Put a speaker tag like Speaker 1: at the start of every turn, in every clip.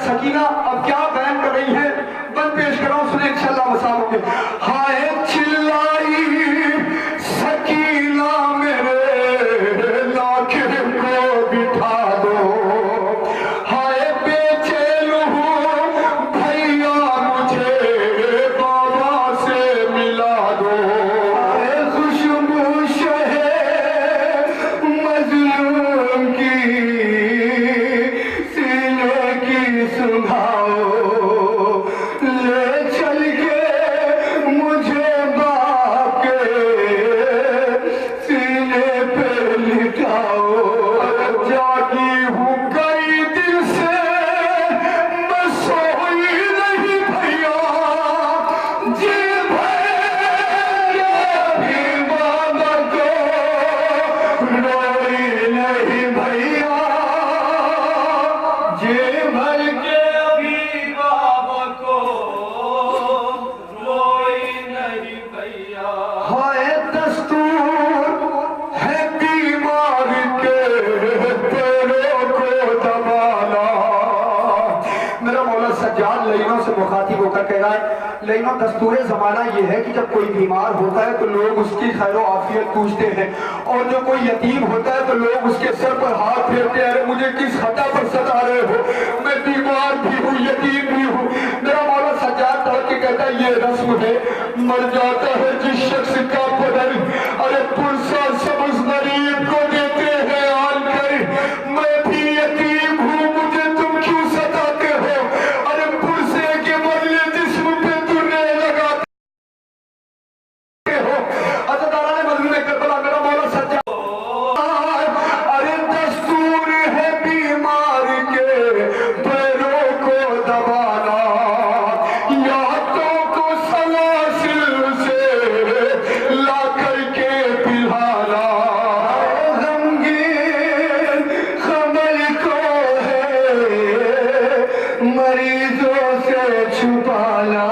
Speaker 1: सकीना अब क्या बयान कर रही है, बन पेश कर रहा हूं, सुने इंशाअल्लाह मसामों के। हाय चिल्लाई सकीना मेरे लाखे को बिठा दो, हाय बेचैन हूँ भैया मुझे बाबा से मिला दो, हाय खुशबू शहे मजलूम की सुनाओ, ले चल के मुझे बाप के सीने पे लिटाओ, जागी हूँ कई दिन से मैं सोई नहीं भैया, जी भैया भी बाबा को रोई नहीं भैया, जी भर के अभी बाबा को रोई नहीं भैया, हाय दस्तूर है बीमार के पैरों को दबाना। मेरा मौला सज्जाद लईनों से मुखातिब होकर कह रहा है, लईनों दस्तूर जमाना ये है कि जब कोई बीमार होता है तो लोग उसकी खैर आफियत पूछते हैं, और जो कोई यतीम होता है तो लोग उसके सर पर हाथ फेरते हैं, अरे मुझे किस खता पर सता रहे हो, मैं बीमार भी हूँ यतीम भी हूँ। मेरा मौला सज्जाद तौर के कहता है ये रस्म है, मर जाता है जिस शख्स का बदन, अरे पुरसा सबुज गरीब को देते हैं आन कर, मैं भी यतीम हूँ मुझे तुम क्यों सताते हो, अरे पुरसे के बदले जिस्म पे तुरने लगाते हो। अज़दारान मज़लूम करबला मेरा मौला सज्जाद, अरे दस्तूर है बीमार के पैरों को दबाना, यादों को सलासिल से ला करके पिलाना, गमगीन खबर को है मरीजों से छुपाना,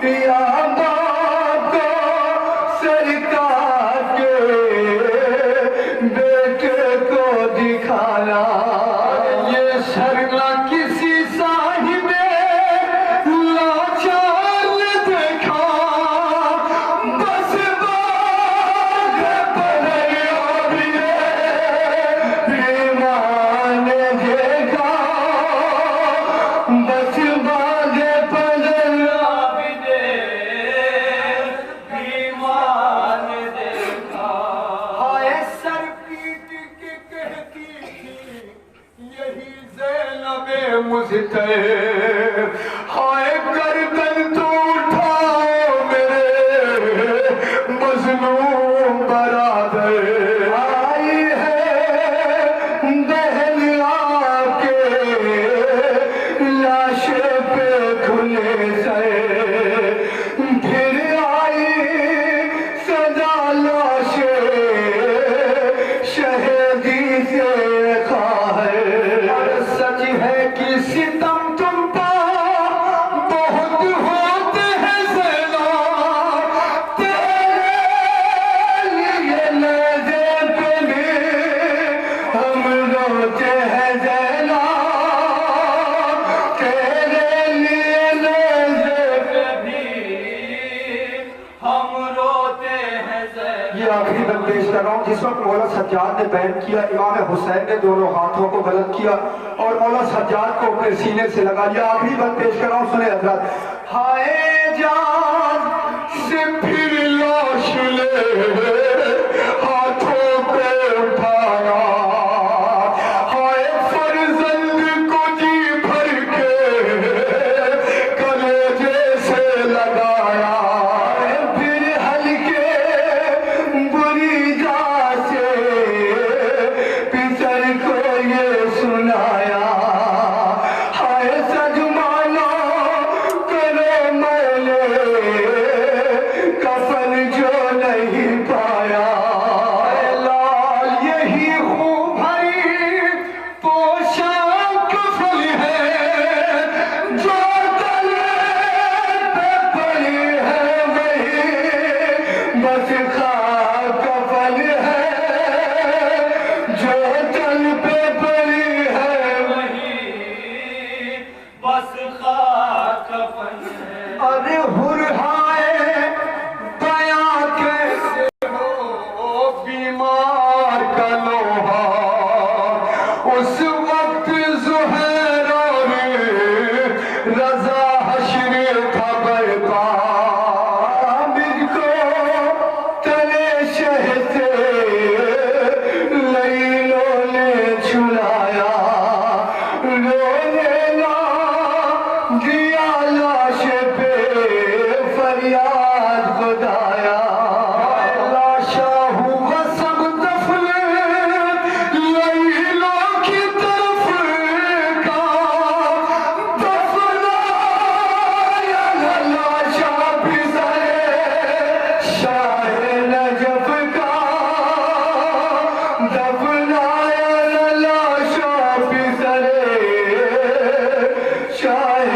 Speaker 1: या बाप को सरकार के बेटे को दिखाना, ये शर्मा किसी साहिबे लाचार ने देखा, बस बाग पलया भी बीमार ने देखा, बस बाग पलया भी बीमार ने देखा, हाय सर पीट के कहती थी यही ज़ैनबे मुज़्तैब, हाय गर्दन तो उठाओ मेरे मज़लूम बरादर, आई है बहन आके लाशे पे खुले से, फिर आई सदा लाशे शहीदी से खाए, सच है कि सितम तुम पर बहुत होते हैं ज़ैना, तेरे लिए लहज़े पे भी हम रोते हैं ज़ैना, तेरे लिए लहज़े पे भी हम रोते हैं ज़ैना। ये आखिरी बंद पेश कर रहा हूँ, जिस वक्त मौला सज्जाद ने बैन किया, इमाम हुसैन ने दोनों हाथों को बुलंद किया और मौला सज्जाद को अपने सीने से लगा लिया। आखिरी बंद पेश कर रहा हूँ, सुने हज़रात। हाय जान से फिर लाश ले हाथों पे उठाया, हाय फर्जंद को जी भर के कलेजे से लगाया, फिर हल्के बुरी जा से पितर को ये सुनाया, हाय सजमाना करो मैंने कफन जो नहीं पाया।
Speaker 2: बस खाक कफन है।
Speaker 1: अरे हुरहाए बया कैसे हो बीमार का लोहा, उस वक्त ज़ुहैर और रज़ा हश्र था बरपा, मुझको तले शह से लैलों ने छुड़ाया, रोने ना दिया लाश पे फरियाद खुदाया, लाशा हुआ सब दफन लैलों की तरफ का, दफनाया लाशा भी सरे शाह नजफ का, दफनाया लाशा भी सरे शाह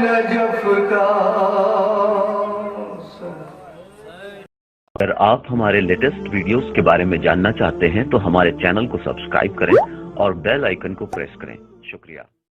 Speaker 1: नजफ का।
Speaker 3: अगर आप हमारे लेटेस्ट वीडियोस के बारे में जानना चाहते हैं तो हमारे चैनल को सब्सक्राइब करें और बेल आइकन को प्रेस करें। शुक्रिया।